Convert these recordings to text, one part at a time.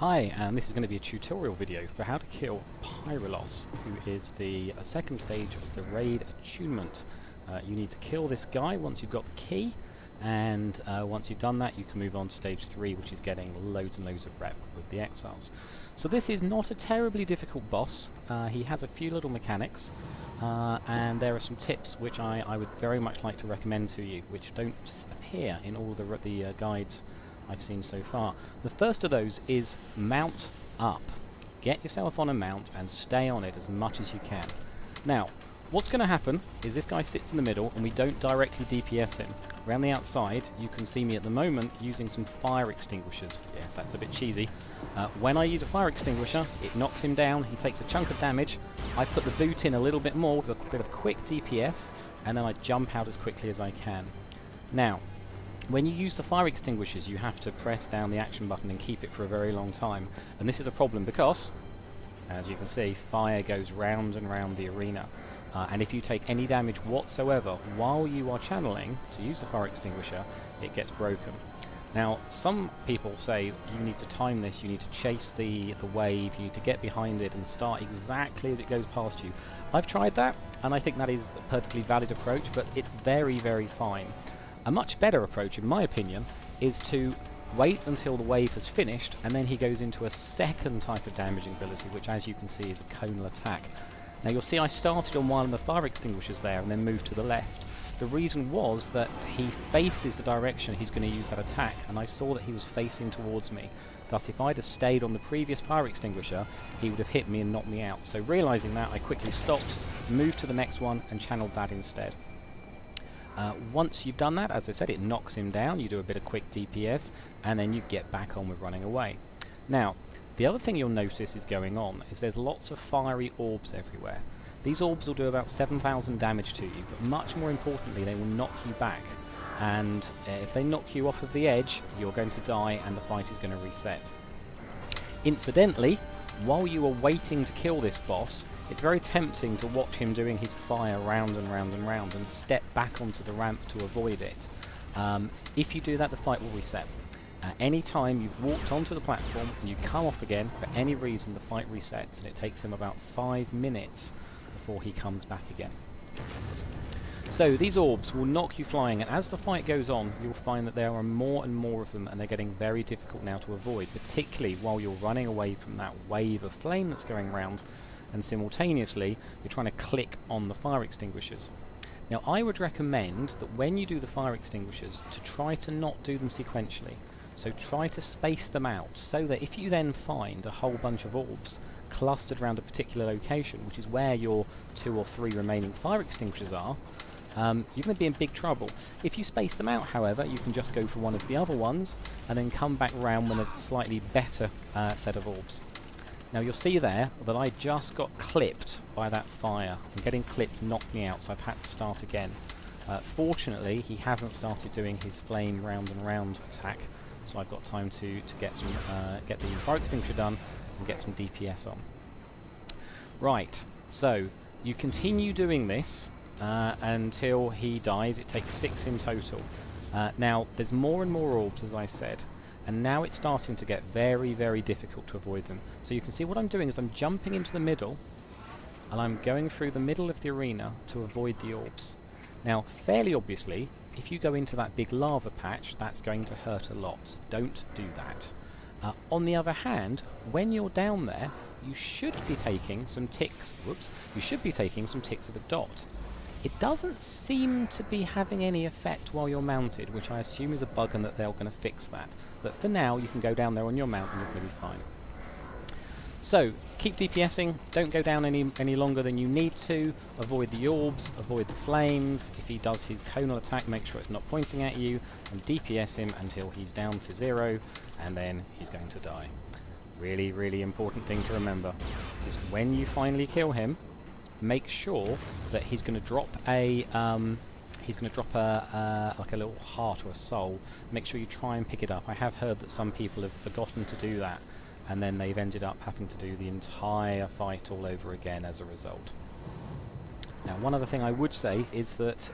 Hi, and this is going to be a tutorial video for how to kill Pyralos, who is the second stage of the raid attunement. You need to kill this guy once you've got the key, and once you've done that you can move on to stage 3, which is getting loads and loads of rep with the exiles. So this is not a terribly difficult boss. He has a few little mechanics, and there are some tips which I would very much like to recommend to you, which don't appear in all the guides I've seen so far. The first of those is mount up. Get yourself on a mount and stay on it as much as you can. Now, what's going to happen is this guy sits in the middle and we don't directly DPS him. Around the outside, you can see me at the moment using some fire extinguishers. Yes, that's a bit cheesy. When I use a fire extinguisher, it knocks him down, he takes a chunk of damage. I put the boot in a little bit more with a bit of quick DPS, and then I jump out as quickly as I can. Now, when you use the fire extinguishers, you have to press down the action button and keep it for a very long time. And this is a problem because, as you can see, fire goes round and round the arena. And if you take any damage whatsoever while you are channeling to use the fire extinguisher, it gets broken. Now, some people say you need to time this, you need to chase the wave, you need to get behind it and start exactly as it goes past you. I've tried that, and I think that is a perfectly valid approach, but it's very, very fine. A much better approach, in my opinion, is to wait until the wave has finished, and then he goes into a second type of damaging ability, which, as you can see, is a conal attack. Now, you'll see I started on one of the fire extinguishers there and then moved to the left. The reason was that he faces the direction he's going to use that attack, and I saw that he was facing towards me. Thus, if I'd have stayed on the previous fire extinguisher, he would have hit me and knocked me out. So realising that, I quickly stopped, moved to the next one, and channeled that instead. Once you've done that, as I said, it knocks him down, you do a bit of quick DPS, and then you get back on with running away. Now, the other thing you'll notice is going on is there's lots of fiery orbs everywhere. These orbs will do about 7,000 damage to you, but much more importantly, they will knock you back. And if they knock you off of the edge, you're going to die and the fight is going to reset. Incidentally, while you are waiting to kill this boss, it's very tempting to watch him doing his fire round and round and round and step back onto the ramp to avoid it. If you do that, the fight will reset. Any time you've walked onto the platform and you come off again, for any reason, the fight resets, and it takes him about 5 minutes before he comes back again. So these orbs will knock you flying, and as the fight goes on, you'll find that there are more and more of them, and they're getting very difficult now to avoid, particularly while you're running away from that wave of flame that's going round, and simultaneously you're trying to click on the fire extinguishers. Now, I would recommend that when you do the fire extinguishers, to try to not do them sequentially. So try to space them out, so that if you then find a whole bunch of orbs clustered around a particular location, which is where your 2 or 3 remaining fire extinguishers are, you're going to be in big trouble. If you space them out, however, you can just go for one of the other ones and then come back round when there's a slightly better set of orbs. Now, you'll see there that I just got clipped by that fire, and getting clipped knocked me out, so I've had to start again. Fortunately, he hasn't started doing his flame round and round attack, so I've got time to get the fire extinguisher done and get some DPS on. Right, so you continue doing this until he dies. It takes 6 in total. Now, there's more and more orbs, as I said, and now it's starting to get very, very difficult to avoid them. So you can see what I'm doing is I'm jumping into the middle, and I'm going through the middle of the arena to avoid the orbs. Now, fairly obviously, if you go into that big lava patch, that's going to hurt a lot. Don't do that. On the other hand, when you're down there, you should be taking some ticks. Whoops! You should be taking some ticks of a dot. It doesn't seem to be having any effect while you're mounted, which I assume is a bug and that they're going to fix that. But for now, you can go down there on your mount and you're going to be fine. So, keep DPSing, don't go down any longer than you need to, avoid the orbs, avoid the flames. If he does his conal attack, make sure it's not pointing at you, and DPS him until he's down to 0, and then he's going to die. Really, really important thing to remember is when you finally kill him, make sure that he's going to drop a like a little heart or a soul. Make sure you try and pick it up. I have heard that some people have forgotten to do that, and then they've ended up having to do the entire fight all over again as a result. Now, one other thing I would say is that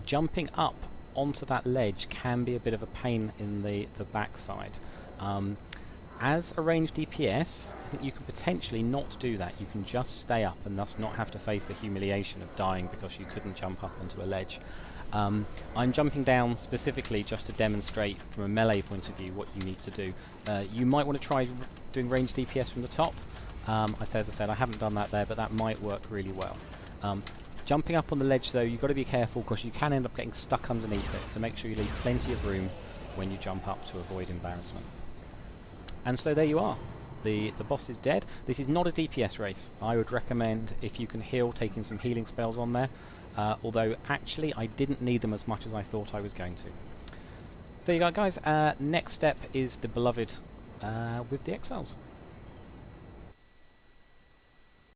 jumping up onto that ledge can be a bit of a pain in the backside. As a ranged DPS, I think you can potentially not do that. You can just stay up and thus not have to face the humiliation of dying because you couldn't jump up onto a ledge. I'm jumping down specifically just to demonstrate from a melee point of view what you need to do. You might want to try doing ranged DPS from the top. As I said, I haven't done that there, but that might work really well. Jumping up on the ledge though, you've got to be careful because you can end up getting stuck underneath it, so make sure you leave plenty of room when you jump up to avoid embarrassment. And so there you are. The boss is dead. This is not a DPS race. I would recommend, if you can heal, taking some healing spells on there. Although, actually, I didn't need them as much as I thought I was going to. So there you go, guys. Next step is the beloved with the Exiles.